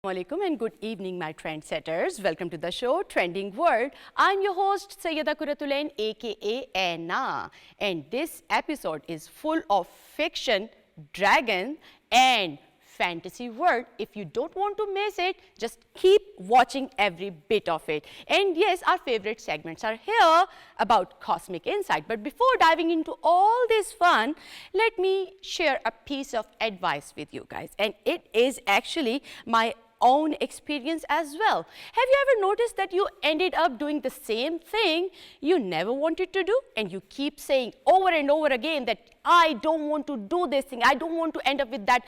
Assalamualaikum and good evening, my trendsetters. Welcome to the show Trending World. I'm your host Sayyida Kuratulain aka Anna, and this episode is full of fiction, dragon and fantasy world. If you don't want to miss it, just keep watching every bit of it. And yes, our favorite segments are here about cosmic insight. But before diving into all this fun, let me share a piece of advice with you guys. And it is actually my own experience as well. Have you ever noticed that you ended up doing the same thing you never wanted to do, and you keep saying over and over again that I don't want to do this thing, I don't want to end up with that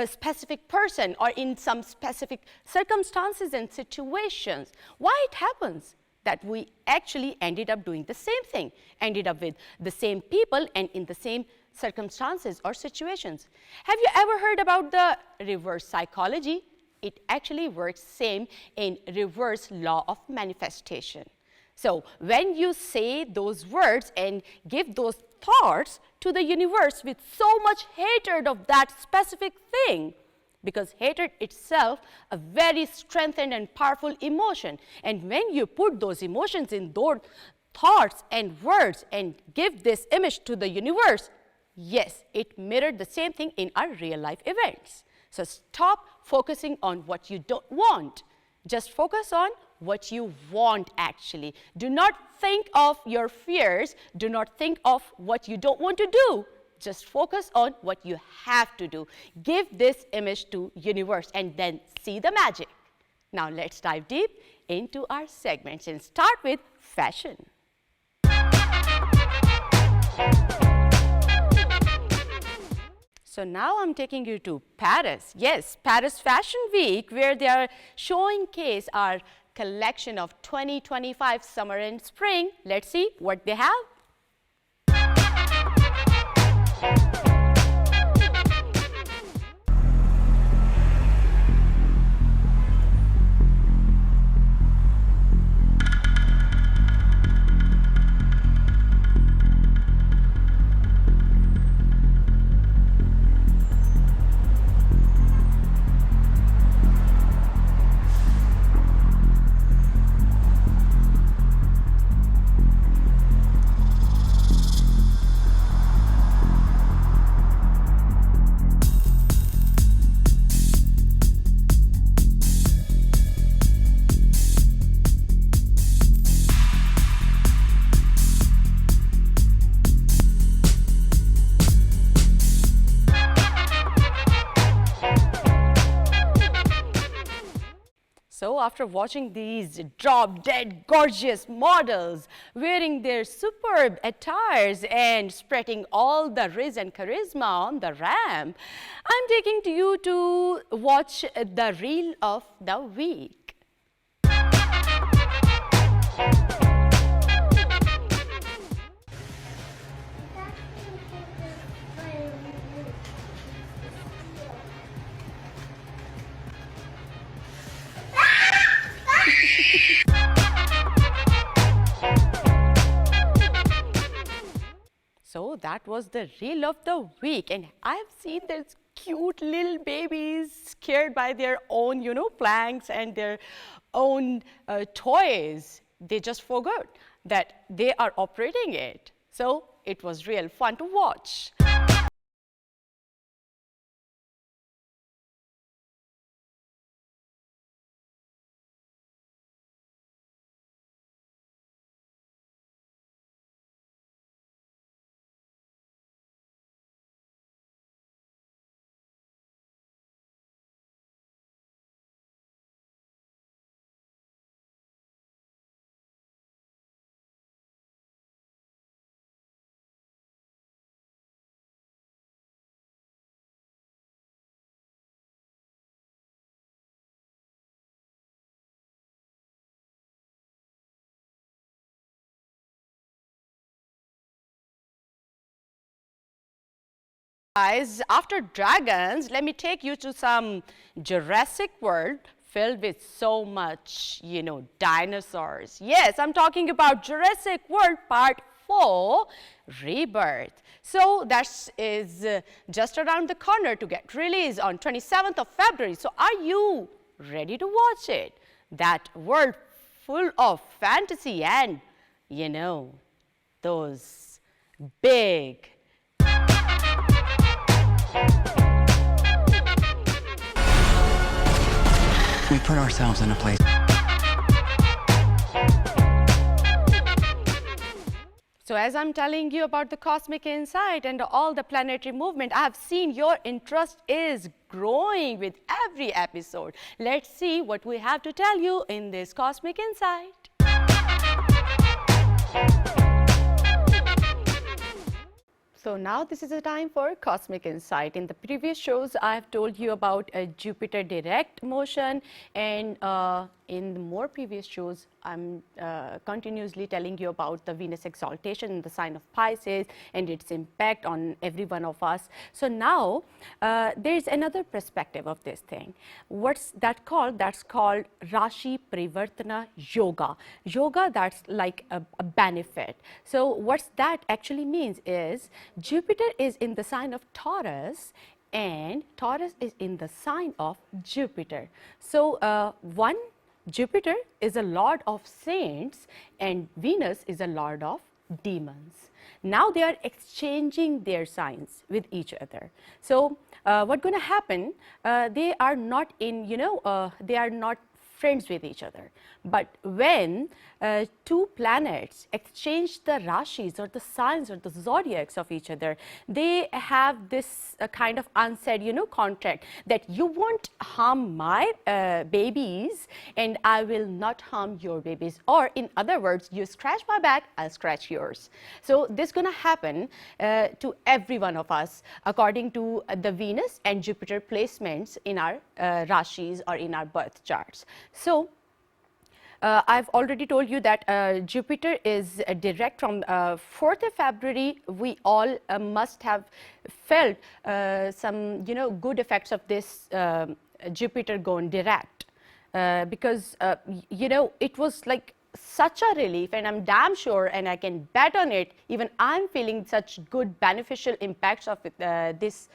specific person or in some specific circumstances and situations? Why it happens that we actually ended up doing the same thing, ended up with the same people and in the same circumstances or situations? Have you ever heard about the reverse psychology? It actually works same in reverse law of manifestation. So when you say those words and give those thoughts to the universe with so much hatred of that specific thing, because hatred itself a very strengthened and powerful emotion, and when you put those emotions in those thoughts and words and give this image to the universe, yes, it mirrored the same thing in our real life events. So stop focusing on what you don't want. Just focus on what you want actually. Do not think of your fears. Do not think of what you don't want to do. Just focus on what you have to do. Give this image to universe and then see the magic. Now let's dive deep into our segments and start with fashion. So now I'm taking you to Paris. Yes, Paris Fashion Week, where they are showcasing our collection of 2025 summer and spring. Let's see what they have. So after watching these drop-dead gorgeous models wearing their superb attires and spreading all the riz and charisma on the ramp, I'm taking you to watch the reel of the week. So that was the reel of the week, and I've seen these cute little babies scared by their own, planks and their own toys. They just forgot that they are operating it. So it was real fun to watch. Guys, after dragons, let me take you to some Jurassic World filled with so much, dinosaurs. Yes, I'm talking about Jurassic World Part 4, Rebirth. So that is just around the corner to get released on 27th of February. So are you ready to watch it. That world full of fantasy and, you know, those big we put ourselves in a place. So as I'm telling you about the cosmic insight and all the planetary movement, I have seen your interest is growing with every episode. Let's see what we have to tell you in this cosmic insight. So now this is a time for cosmic insight. In the previous shows, I have told you about a Jupiter direct motion, and in the more previous shows, I'm continuously telling you about the Venus exaltation in the sign of Pisces and its impact on every one of us. So now there is another perspective of this thing. What's that called? That's called Rashi Parivartana Yoga. Yoga, that's like a benefit. So what's that actually means is Jupiter is in the sign of Taurus and Taurus is in the sign of Jupiter. So Jupiter is a lord of saints and Venus is a lord of demons. Now they are exchanging their signs with each other. So what's going to happen? They are not in, they are not friends with each other. But when two planets exchange the rashis or the signs or the zodiacs of each other, they have this kind of unsaid, contract that you won't harm my babies and I will not harm your babies. Or in other words, you scratch my back, I'll scratch yours. So this is going to happen to every one of us according to the Venus and Jupiter placements in our rashis or in our birth charts. So I've already told you that Jupiter is direct from 4th of February. We all must have felt some, good effects of this Jupiter going direct because, it was like such a relief, and I'm damn sure, and I can bet on it, even I'm feeling such good beneficial impacts of this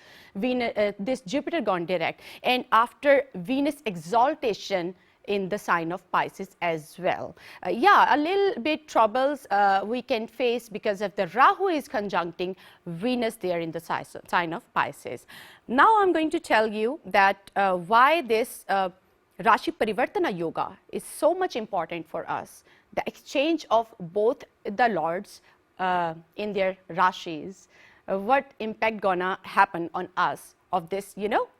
Jupiter gone direct. And after Venus exaltation in the sign of Pisces as well. A little bit troubles we can face because of the Rahu is conjuncting Venus there in the sign of Pisces. Now I'm going to tell you that why this Rashi Parivartana Yoga is so much important for us. The exchange of both the lords in their Rashis, what impact gonna happen on us of this,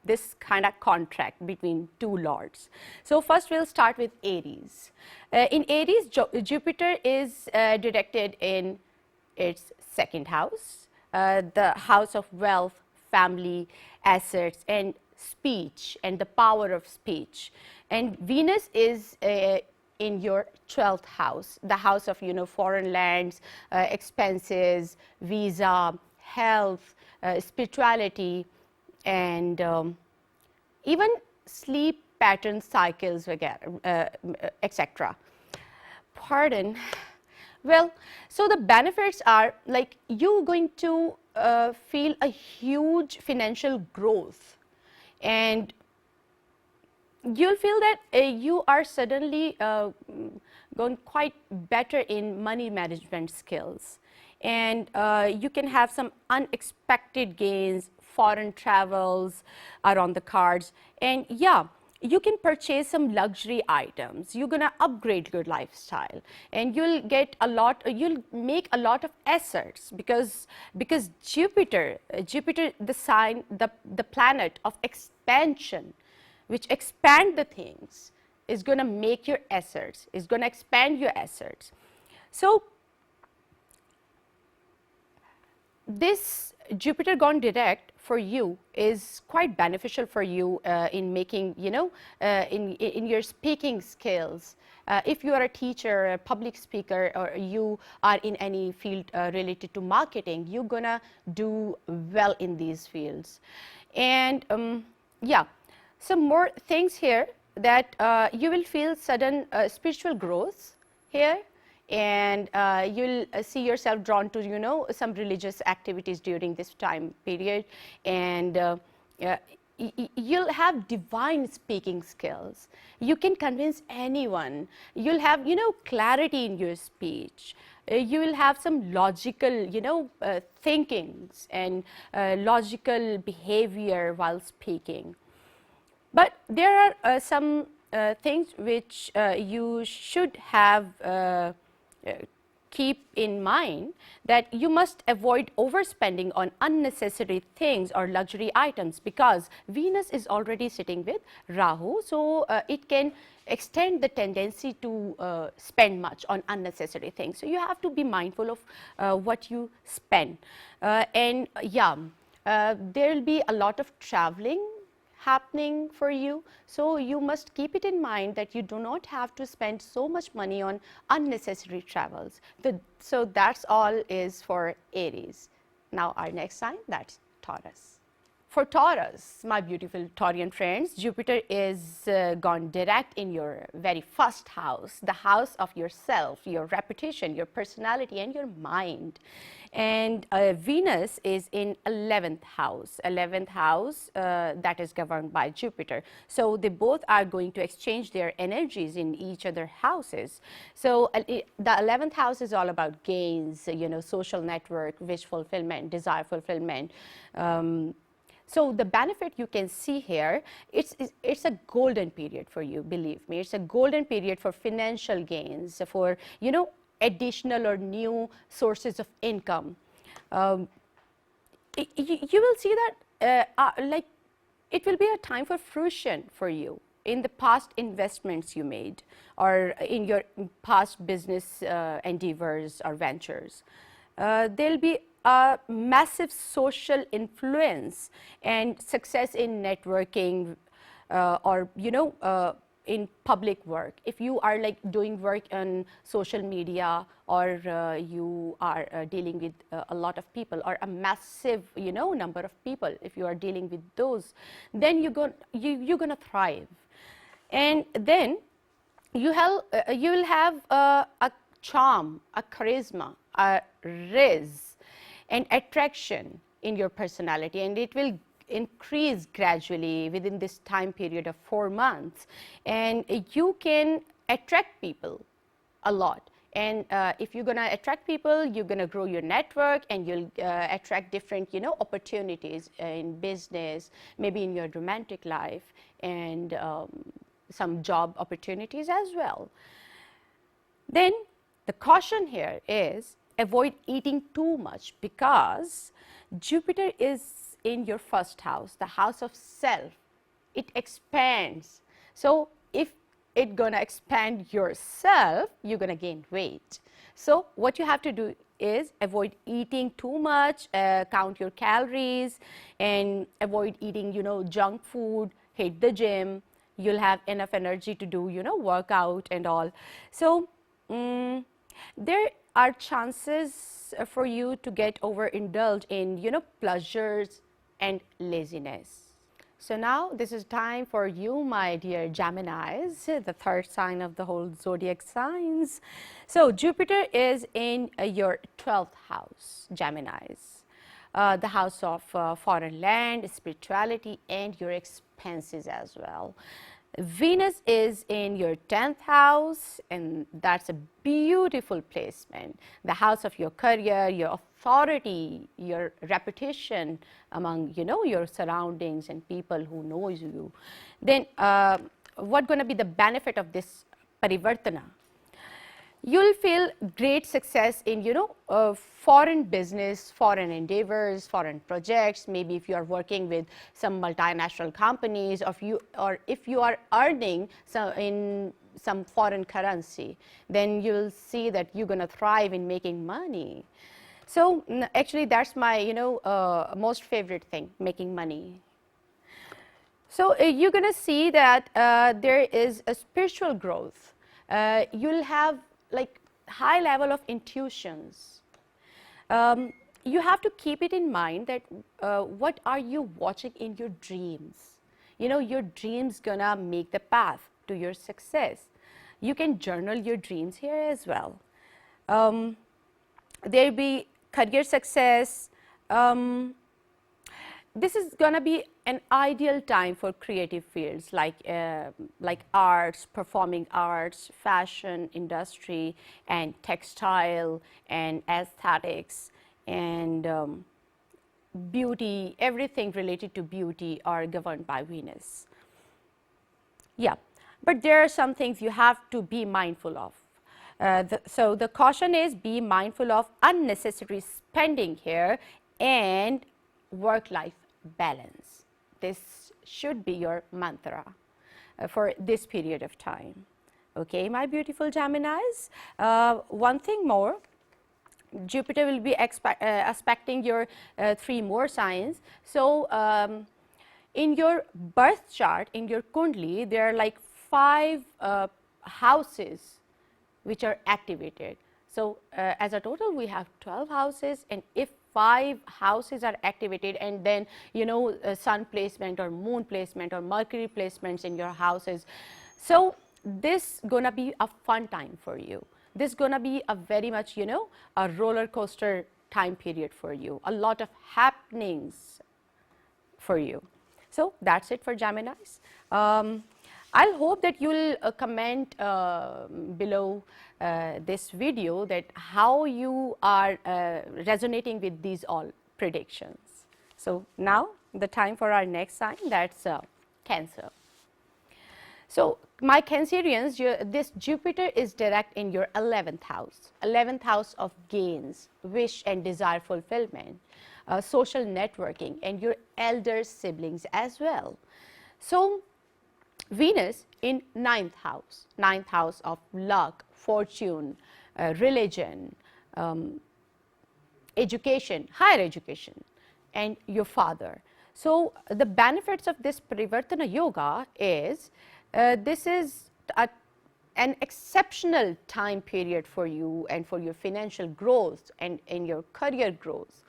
this kind of contract between two lords. So first we'll start with Aries. In Aries, Jupiter is directed in its second house, the house of wealth, family, assets, and speech, and the power of speech. And Venus is in your 12th house, the house of, foreign lands, expenses, visa, health, spirituality, and even sleep pattern cycles, etc. Pardon. Well, so the benefits are like you're going to feel a huge financial growth, and you'll feel that you are suddenly going quite better in money management skills, and you can have some unexpected gains. Foreign travels are on the cards, and you can purchase some luxury items. You're gonna upgrade your lifestyle, and you'll get a lot. You'll make a lot of assets because Jupiter, the sign, the planet of expansion, which expand the things, is gonna make your assets. Is gonna expand your assets. So this Jupiter gone direct for you is quite beneficial for you in making, in your speaking skills. If you are a teacher, a public speaker, or you are in any field related to marketing, you're gonna do well in these fields. And some more things here that you will feel sudden spiritual growth here. And you'll see yourself drawn to, some religious activities during this time period. And you'll have divine speaking skills. You can convince anyone. You'll have, clarity in your speech. You will have some logical, thinkings and logical behavior while speaking. But there are some things which you should have keep in mind, that you must avoid overspending on unnecessary things or luxury items, because Venus is already sitting with Rahu, so it can extend the tendency to spend much on unnecessary things. So you have to be mindful of what you spend, and there will be a lot of traveling happening for you, so you must keep it in mind that you do not have to spend so much money on unnecessary travels. So that's all is for Aries. Now our next sign, that's Taurus. For Taurus, my beautiful Taurian friends, Jupiter is gone direct in your very first house, the house of yourself, your reputation, your personality and your mind. And Venus is in 11th house, that is governed by Jupiter. So they both are going to exchange their energies in each other houses. So the 11th house is all about gains, social network, wish fulfillment, desire fulfillment. So the benefit you can see here, it's a golden period for you, believe me. It's a golden period for financial gains, for, additional or new sources of income. You will see that like it will be a time for fruition for you in the past investments you made, or in your past business endeavors or ventures. There'll be a massive social influence and success in networking, or in public work. If you are like doing work on social media, or you are dealing with a lot of people, or a massive number of people, if you are dealing with those, then you're gonna thrive. And then you will have a charm, a charisma, a riz and attraction in your personality, and it will increase gradually within this time period of 4 months, and you can attract people a lot. And if you're going to attract people, you're going to grow your network, and you'll attract different opportunities in business, maybe in your romantic life, and some job opportunities as well. Then the caution here is avoid eating too much, because Jupiter is in your first house, the house of self. It expands. So if it's gonna expand yourself, you're gonna gain weight. So what you have to do is avoid eating too much, count your calories, and avoid eating junk food, hit the gym. You'll have enough energy to do workout and all. So there are chances for you to get overindulged in pleasures and laziness. So now this is time for you, my dear Geminis, the third sign of the whole zodiac signs. So Jupiter is in your 12th house, Geminis, the house of foreign land, spirituality and your expenses as well. Venus is in your 10th house, and that's a beautiful placement. The house of your career, your authority, your reputation among your surroundings and people who knows you. Then what's going to be the benefit of this parivartana? You'll feel great success in foreign business, foreign endeavors, foreign projects. Maybe if you are working with some multinational companies, or if you are earning in some foreign currency, then you'll see that you're going to thrive in making money. So actually that's my most favorite thing, making money. So you're going to see that there is a spiritual growth. You'll have like high level of intuitions. You have to keep it in mind that what are you watching in your dreams? Your dreams gonna make the path to your success. You can journal your dreams here as well. There'll be career success. this is going to be an ideal time for creative fields like arts, performing arts, fashion industry, and textile and aesthetics and beauty. Everything related to beauty are governed by Venus. Yeah, but there are some things you have to be mindful of. So the caution is be mindful of unnecessary spending here and work-life balance. This should be your mantra for this period of time. Okay, my beautiful Geminis. One thing more, Jupiter will be aspecting your 3 more signs. So in your birth chart, in your kundli, there are like 5 houses which are activated. So as a total we have 12 houses, and if 5 houses are activated and then sun placement or moon placement or Mercury placements in your houses, so this gonna be a fun time for you. This gonna be a very much a roller coaster time period for you, a lot of happenings for you. So that's it for Geminis. I'll hope that you'll comment below this video that how you are resonating with these all predictions. So now the time for our next sign, that's Cancer. So my Cancerians, this Jupiter is direct in your 11th house of gains, wish and desire fulfillment, social networking, and your elder siblings as well. So Venus in 9th house of luck, fortune, religion, education, higher education, and your father. So the benefits of this Parivartana Yoga is this is an exceptional time period for you and for your financial growth and in your career growth.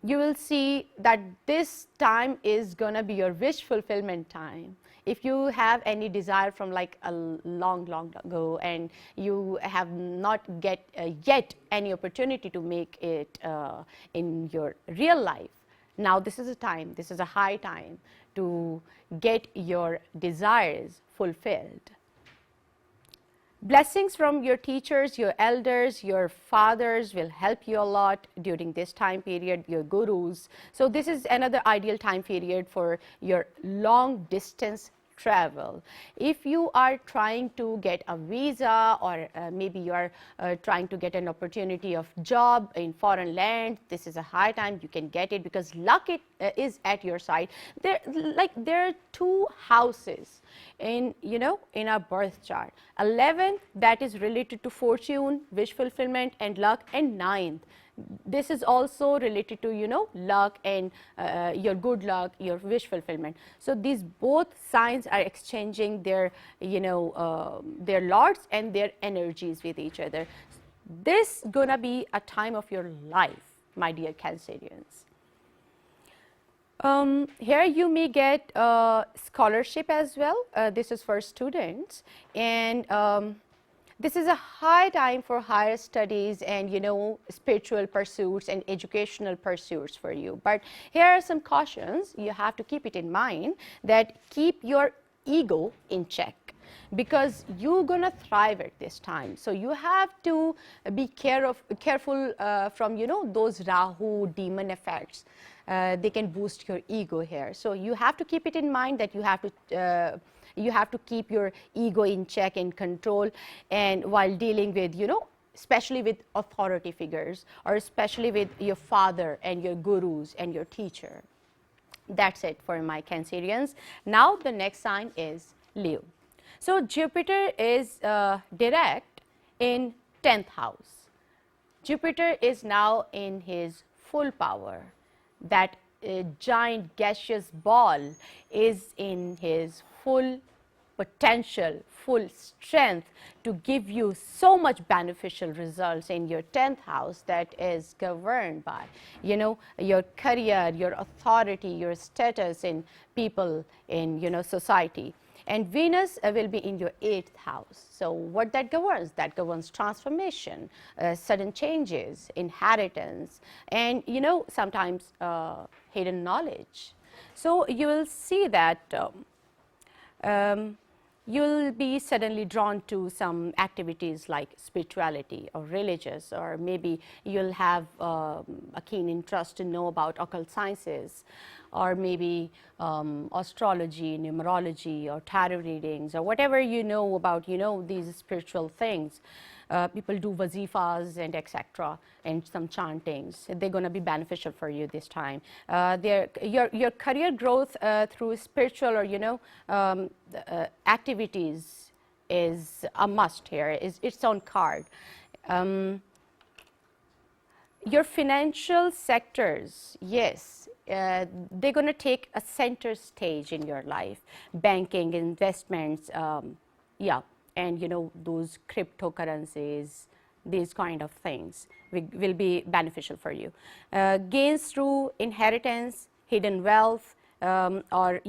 You will see that this time is going to be your wish fulfillment time. If you have any desire from like a long ago and you have not yet any opportunity to make it in your real life, now this is a time, this is a high time to get your desires fulfilled. Blessings from your teachers, your elders, your fathers will help you a lot during this time period, your gurus. So this is another ideal time period for your long distance travel. If you are trying to get a visa or maybe you are trying to get an opportunity of job in foreign land, this is a high time you can get it because luck is at your side. There are 2 houses in in our birth chart. 11th, that is related to fortune, wish fulfillment and luck, and 9th, this is also related to luck and your good luck, your wish fulfillment. So these both signs are exchanging their their lords and their energies with each other. This gonna be a time of your life, my dear Cancerians. Here you may get scholarship as well. This is for students, and this is a high time for higher studies and spiritual pursuits and educational pursuits for you. But here are some cautions. You have to keep it in mind that keep your ego in check, because you're gonna thrive at this time. So you have to be careful from those Rahu demon effects. They can boost your ego here. So you have to keep it in mind that you have to keep your ego in check and control, and while dealing with especially with authority figures, or especially with your father and your gurus and your teacher. That's it for my Cancerians. Now the next sign is Leo. So Jupiter is direct in 10th house. Jupiter is now in his full power. That giant gaseous ball is in his full potential, full strength to give you so much beneficial results in your 10th house that is governed by your career, your authority, your status in people in society. and Venus will be in your 8th house. So what that governs? That governs transformation, sudden changes, inheritance, and sometimes hidden knowledge. So you will see that you'll be suddenly drawn to some activities like spirituality or religious, or maybe you'll have a keen interest to know about occult sciences, or maybe astrology, numerology, or tarot readings, or whatever you know about these spiritual things. People do wazifas and etc. and some chantings. They're going to be beneficial for you this time. Your career growth through spiritual or activities is a must here. Is its own card. Your financial sectors, yes, they're going to take a center stage in your life. Banking, investments, yeah. And those cryptocurrencies, these kind of things will be beneficial for you. Gains through inheritance, hidden wealth, or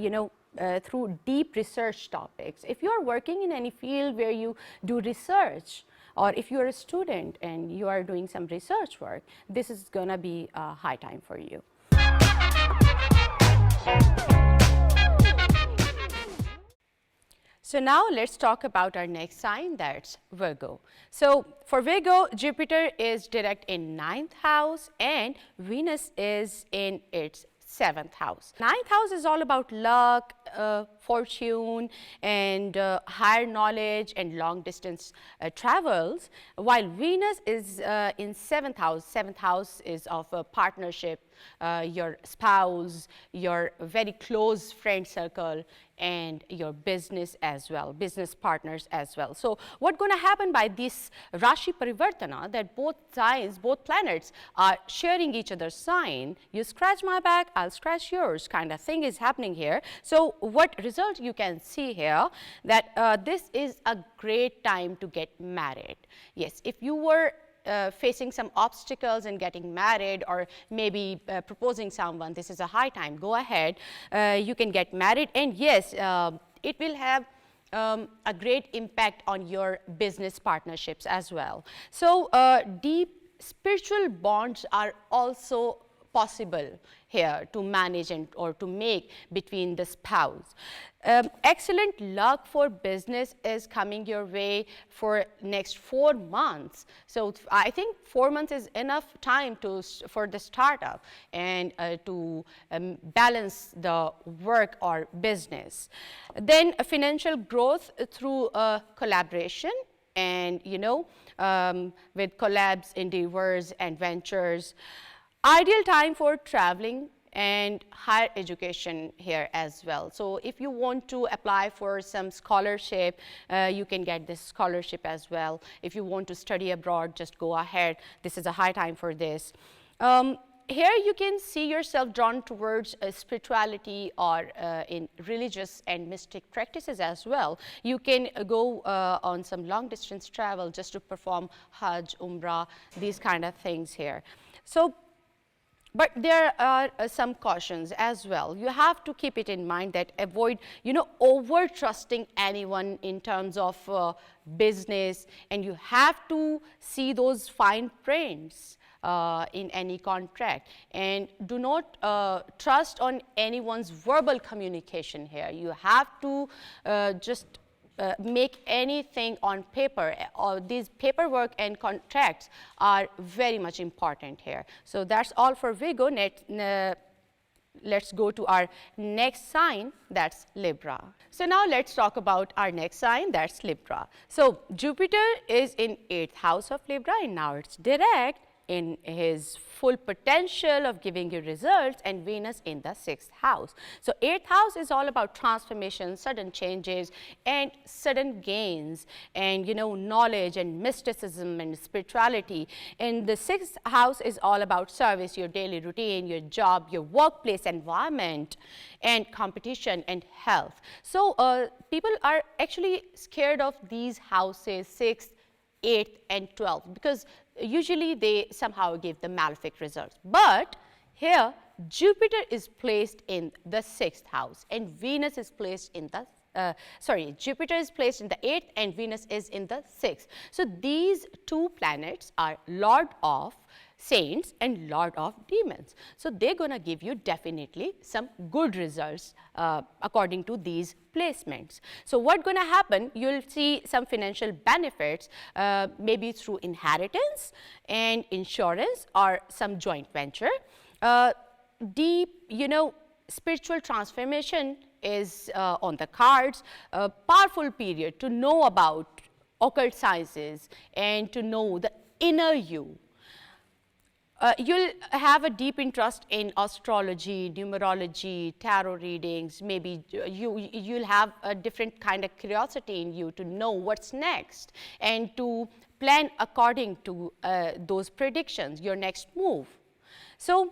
through deep research topics. If you are working in any field where you do research, or if you are a student and you are doing some research work, this is going to be a high time for you. So now let's talk about our next sign, that's Virgo. So for Virgo, Jupiter is direct in 9th house and Venus is in its 7th house. 9th house is all about luck, fortune, and higher knowledge and long distance travels, while Venus is in 7th house. 7th house is of a partnership, your spouse, your very close friend circle, and your business as well, business partners as well. So what's going to happen by this Rashi Parivartana, that both signs, both planets are sharing each other's sign, you scratch my back, I'll scratch yours kind of thing is happening here. So what result you can see here, that this is a great time to get married. Yes, if you were facing some obstacles in getting married, or maybe proposing someone, this is a high time. Go ahead, you can get married, and yes, it will have a great impact on your business partnerships as well. So deep spiritual bonds are also possible here to manage and or to make between the spouse. Excellent luck for business is coming your way for next 4 months. So I think 4 months is enough time for the startup and to balance the work or business. Then financial growth through collaboration, and with collabs, endeavors, and ventures. Ideal time for traveling and higher education here as well. So if you want to apply for some scholarship, you can get this scholarship as well. If you want to study abroad, just go ahead. This is a high time for this. Here you can see yourself drawn towards spirituality or in religious and mystic practices as well. You can go on some long distance travel just to perform Hajj, Umrah, these kind of things here. So, but there are some cautions as well. You have to keep it in mind that avoid, over trusting anyone in terms of business, and you have to see those fine prints in any contract, and do not trust on anyone's verbal communication here. You have to just make anything on paper. These paperwork and contracts are very much important here. So that's all for Virgo. Let's go to our next sign, that's Libra. So now let's talk about our next sign, that's Libra. So Jupiter is in 8th house of Libra, and now it's direct in his full potential of giving you results, and Venus in the 6th house. So 8th house is all about transformation, sudden changes, and sudden gains, and knowledge and mysticism and spirituality. And the 6th house is all about service, your daily routine, your job, your workplace environment, and competition and health. So people are actually scared of these houses, 6th, 8th, and 12th, because usually they somehow give the malefic results. But here Jupiter is placed in the 6th house and Venus is placed in the Jupiter is placed in the 8th and Venus is in the 6th. So these two planets are Lord of saints and Lord of demons. So they're going to give you definitely some good results according to these placements. So what's going to happen, you'll see some financial benefits maybe through inheritance and insurance or some joint venture. Deep, spiritual transformation is on the cards, a powerful period to know about occult sciences and to know the inner you. You'll have a deep interest in astrology, numerology, tarot readings. Maybe you'll have a different kind of curiosity in you to know what's next and to plan according to those predictions, your next move. So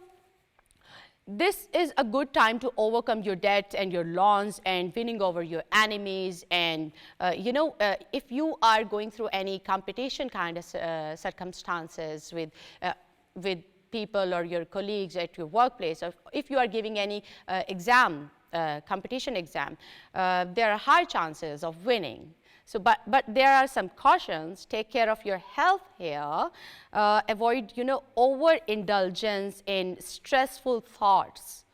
this is a good time to overcome your debts and your loans and winning over your enemies. And if you are going through any competition kind of circumstances with people or your colleagues at your workplace, or if you are giving any competition exam, there are high chances of winning. So, but there are some cautions. Take care of your health here. Avoid, overindulgence in stressful thoughts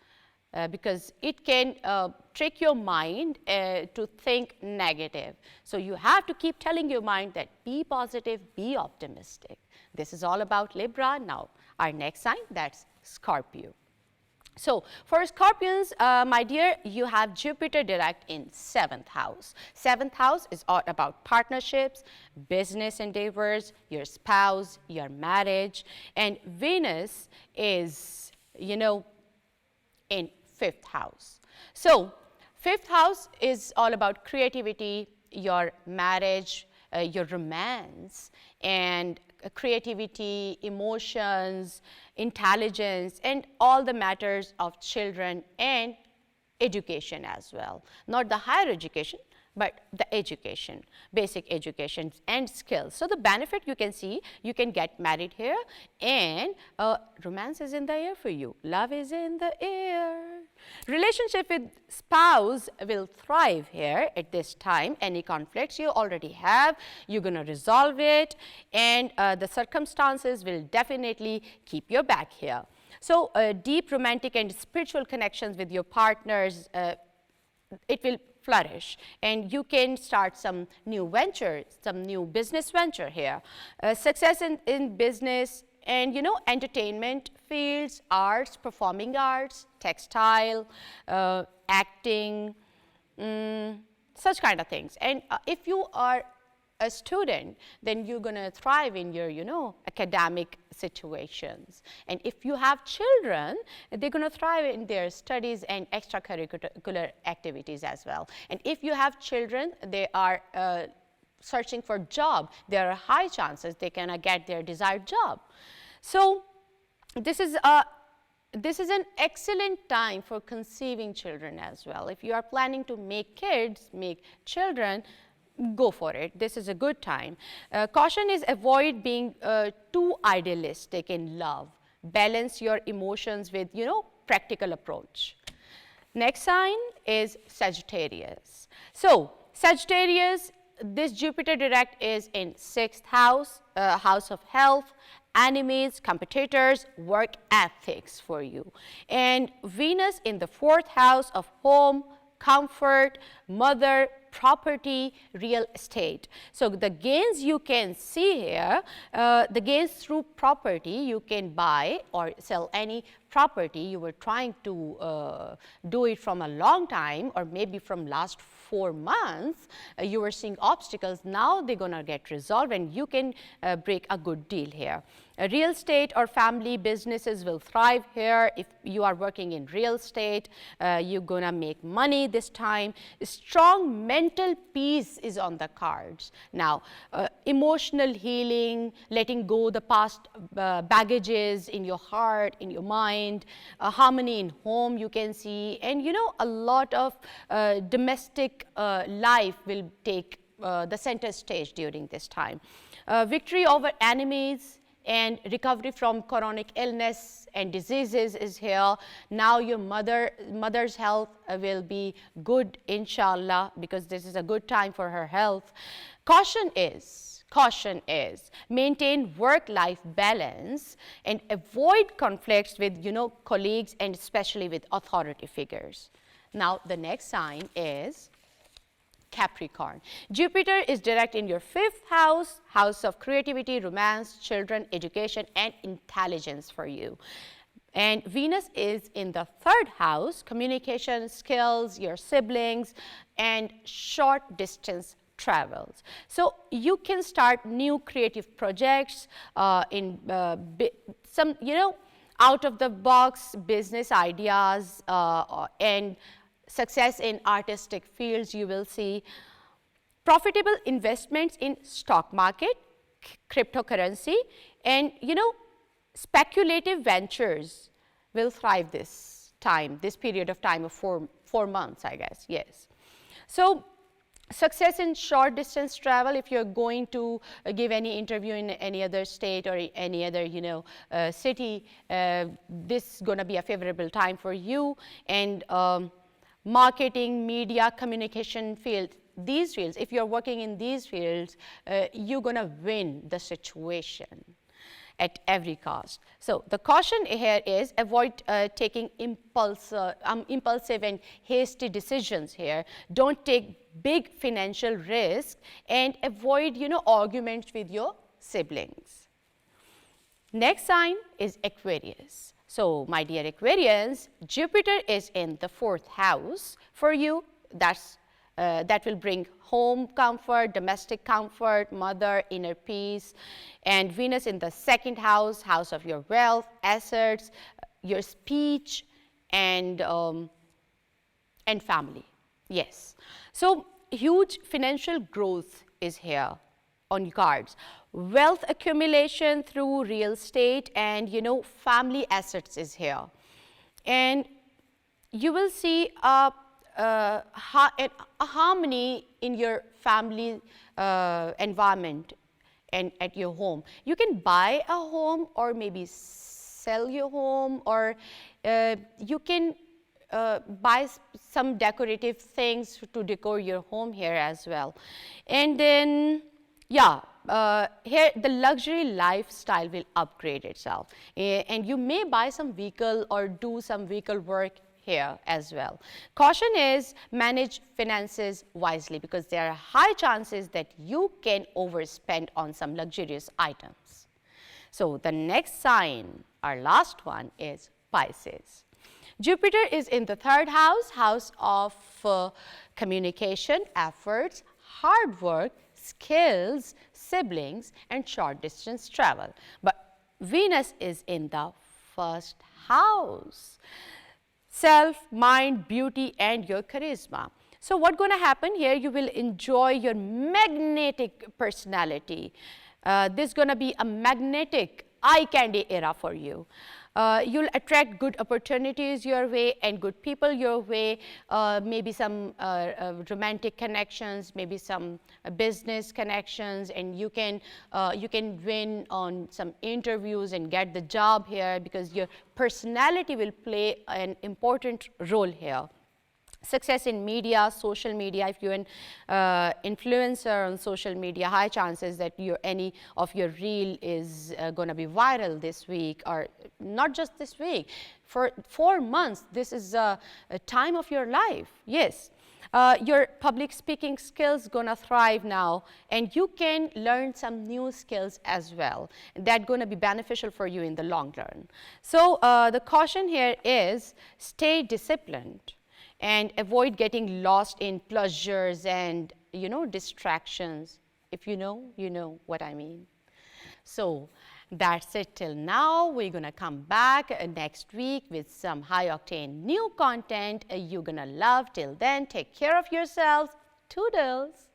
because it can trick your mind to think negative. So you have to keep telling your mind that be positive, be optimistic. This is all about Libra. Now, our next sign, that's Scorpio. So, for Scorpions, my dear, you have Jupiter direct in 7th house. 7th house is all about partnerships, business endeavors, your spouse, your marriage, and Venus is, in 5th house. So, 5th house is all about creativity, your marriage, your romance, and creativity, emotions, intelligence, and all the matters of children and education as well. Not the higher education, but the education, basic education and skills. So the benefit you can see, you can get married here, and romance is in the air for you. Love is in the air. Relationship with spouse will thrive here at this time. Any conflicts you already have, you're going to resolve it, and the circumstances will definitely keep your back here. So deep romantic and spiritual connections with your partners, it will flourish, and you can start some new venture, some new business venture here. Success in business and entertainment fields, arts, performing arts, textile, acting, such kind of things. And if you are a student, then you're going to thrive in your academic situations. And if you have children, they're going to thrive in their studies and extracurricular activities as well. And if you have children, they are searching for job, there are high chances they can get their desired job. So this is an excellent time for conceiving children as well. If you are planning to make kids, make children, go for it. This is a good time. Caution is avoid being too idealistic in love. Balance your emotions with, practical approach. Next sign is Sagittarius. So Sagittarius, this Jupiter direct is in 6th house, house of health, enemies, competitors, work ethics for you. And Venus in the 4th house of home, comfort, mother, property, real estate. So the gains you can see here, the gains through property, you can buy or sell any property you were trying to do it from a long time, or maybe from last 4 months, you were seeing obstacles. Now they're going to get resolved, and you can break a good deal here. Real estate or family businesses will thrive here. If you are working in real estate, you're going to make money this time. Strong mental peace is on the cards. Now, emotional healing, letting go the past baggages in your heart, in your mind, harmony in home you can see, and a lot of domestic life will take the center stage during this time. Victory over enemies, and recovery from chronic illness and diseases is here. Now your mother's health will be good, inshallah, because this is a good time for her health. Caution is maintain work-life balance and avoid conflicts with, colleagues and especially with authority figures. Now the next sign is Capricorn. Jupiter is direct in your 5th house, house of creativity, romance, children, education, and intelligence for you. And Venus is in the 3rd house, communication skills, your siblings, and short distance travels. So you can start new creative projects in some, out of the box business ideas and success in artistic fields. You will see profitable investments in stock market, cryptocurrency, and speculative ventures will thrive this period of time of four months, I guess. Yes. So success in short distance travel, if you're going to give any interview in any other state or any other city, this is going to be a favorable time for you. And marketing, media, communication field, these fields, if you're working in these fields, you're going to win the situation at every cost. So the caution here is avoid taking impulsive and hasty decisions here. Don't take big financial risk and avoid arguments with your siblings. Next sign is Aquarius. So my dear Aquarians, Jupiter is in the 4th house for you. That will bring home comfort, domestic comfort, mother, inner peace. And Venus in the 2nd house, house of your wealth, assets, your speech, and family. Yes. So huge financial growth is here on your cards. Wealth accumulation through real estate and family assets is here. And you will see a harmony in your family environment and at your home. You can buy a home or maybe sell your home, or you can buy some decorative things to decor your home here as well. And then, here the luxury lifestyle will upgrade itself. And you may buy some vehicle or do some vehicle work here as well. Caution is manage finances wisely, because there are high chances that you can overspend on some luxurious items. So the next sign, our last one, is Pisces. Jupiter is in the 3rd house, house of communication, efforts, hard work, skills, siblings, and short distance travel. But Venus is in the 1st house, self, mind, beauty, and your charisma. So what's going to happen here? You will enjoy your magnetic personality. This is going to be a magnetic eye candy era for you. You'll attract good opportunities your way and good people your way, maybe some romantic connections, maybe some business connections, and you can win on some interviews and get the job here, because your personality will play an important role here. Success in media, social media, if you're an influencer on social media, high chances that any of your reel is going to be viral this week, or not just this week. For 4 months, this is a time of your life. Yes. Your public speaking skills going to thrive now, and you can learn some new skills as well. That's going to be beneficial for you in the long run. So the caution here is stay disciplined and avoid getting lost in pleasures and, distractions. If you know what I mean. So that's it till now. We're going to come back next week with some high-octane new content you're going to love. Till then, take care of yourselves. Toodles.